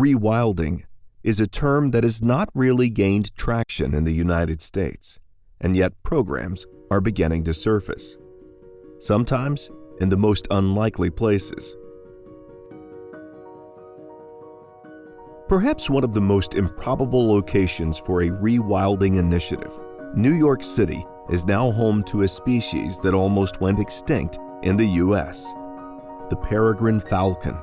Rewilding is a term that has not really gained traction in the United States, and yet programs are beginning to surface, sometimes in the most unlikely places. Perhaps one of the most improbable locations for a rewilding initiative, New York City is now home to a species that almost went extinct in the U.S., the peregrine falcon.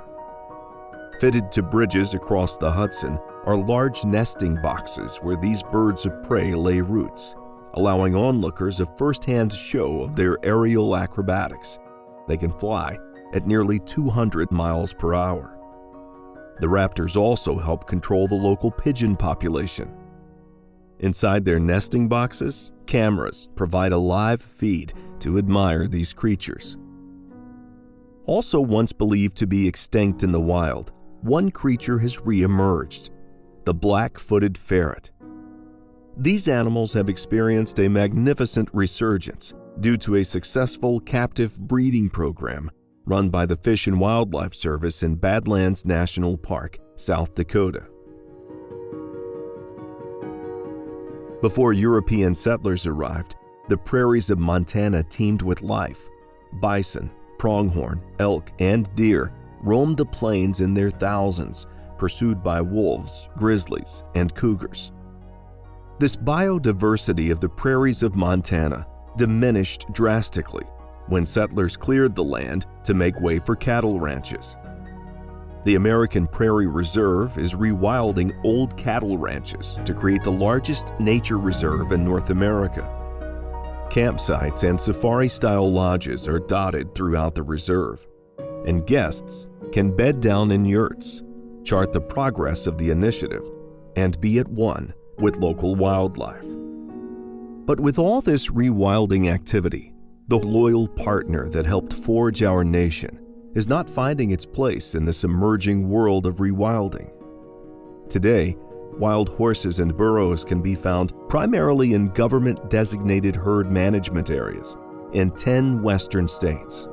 Fitted to bridges across the Hudson are large nesting boxes where these birds of prey lay roots, allowing onlookers a first-hand show of their aerial acrobatics. They can fly at nearly 200 miles per hour. The raptors also help control the local pigeon population. Inside their nesting boxes, cameras provide a live feed to admire these creatures. Also once believed to be extinct in the wild, one creature has re-emerged, the black-footed ferret. These animals have experienced a magnificent resurgence due to a successful captive breeding program run by the Fish and Wildlife Service in Badlands National Park, South Dakota. Before European settlers arrived, the prairies of Montana teemed with life. Bison, pronghorn, elk, and deer roamed the plains in their thousands, pursued by wolves, grizzlies, and cougars. This biodiversity of the prairies of Montana diminished drastically when settlers cleared the land to make way for cattle ranches. The American Prairie Reserve is rewilding old cattle ranches to create the largest nature reserve in North America. Campsites and safari-style lodges are dotted throughout the reserve, and guests can bed down in yurts, chart the progress of the initiative, and be at one with local wildlife. But with all this rewilding activity, the loyal partner that helped forge our nation is not finding its place in this emerging world of rewilding. Today, wild horses and burros can be found primarily in government-designated herd management areas in 10 western states: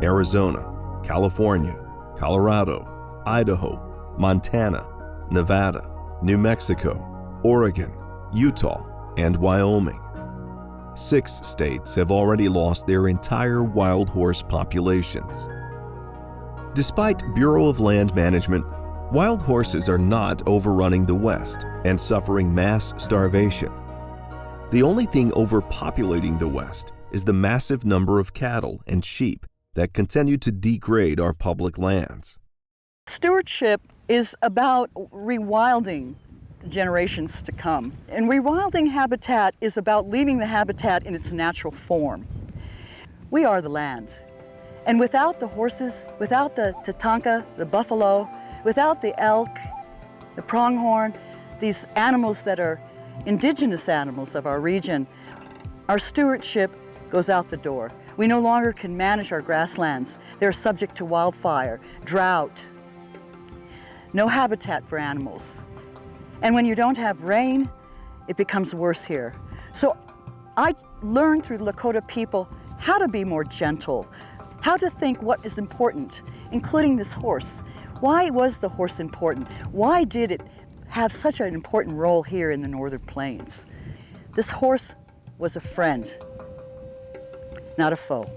Arizona, California, Colorado, Idaho, Montana, Nevada, New Mexico, Oregon, Utah, and Wyoming. 6 states have already lost their entire wild horse populations. Despite Bureau of Land Management, wild horses are not overrunning the West and suffering mass starvation. The only thing overpopulating the West is the massive number of cattle and sheep that continue to degrade our public lands. Stewardship is about rewilding generations to come. And rewilding habitat is about leaving the habitat in its natural form. We are the land. And without the horses, without the tatanka, the buffalo, without the elk, the pronghorn, these animals that are indigenous animals of our region, our stewardship goes out the door. We no longer can manage our grasslands. They're subject to wildfire, drought, no habitat for animals. And when you don't have rain, it becomes worse here. So I learned through the Lakota people how to be more gentle, how to think what is important, including this horse. Why was the horse important? Why did it have such an important role here in the Northern Plains? This horse was a friend, not a foe.